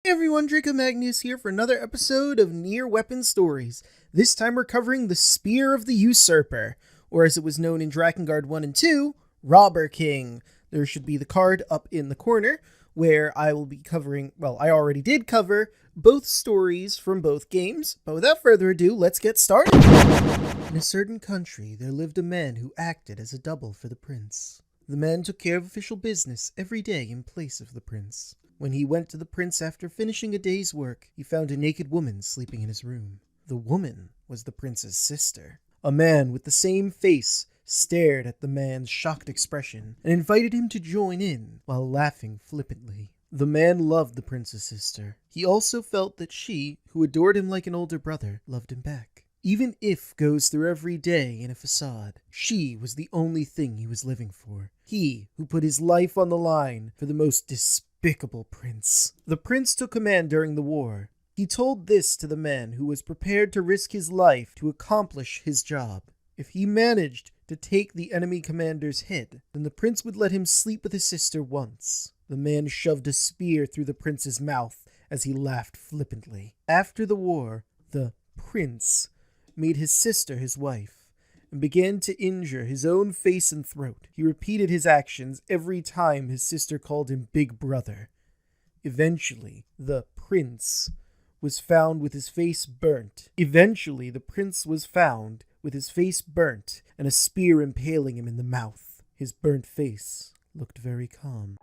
Hey everyone, Draco Magnius here for another episode of Nier Weapon Stories. This time we're covering the Spear of the Usurper, or as it was known in Drakengard 1 and 2, Robber King. There should be the card up in the corner, where I will be covering, well, I already did cover both stories from both games, but without further ado, let's get started. In a certain country, there lived a man who acted as a double for the prince. The man took care of official business every day in place of the prince. When he went to the prince after finishing a day's work, he found a naked woman sleeping in his room. The woman was the prince's sister. A man with the same face stared at the man's shocked expression and invited him to join in while laughing flippantly. The man loved the prince's sister. He also felt that she, who adored him like an older brother, loved him back. Even if goes through every day in a facade, she was the only thing he was living for. He who put his life on the line for the most despicable prince. The prince took command during the war. He told this to the man who was prepared to risk his life to accomplish his job. If he managed to take the enemy commander's head, then the prince would let him sleep with his sister once. The man shoved a spear through the prince's mouth as he laughed flippantly. After the war, the prince made his sister his wife, and began to injure his own face and throat. He repeated his actions every time his sister called him Big Brother. Eventually, the prince was found with his face burnt. And a spear impaling him in the mouth. His burnt face looked very calm.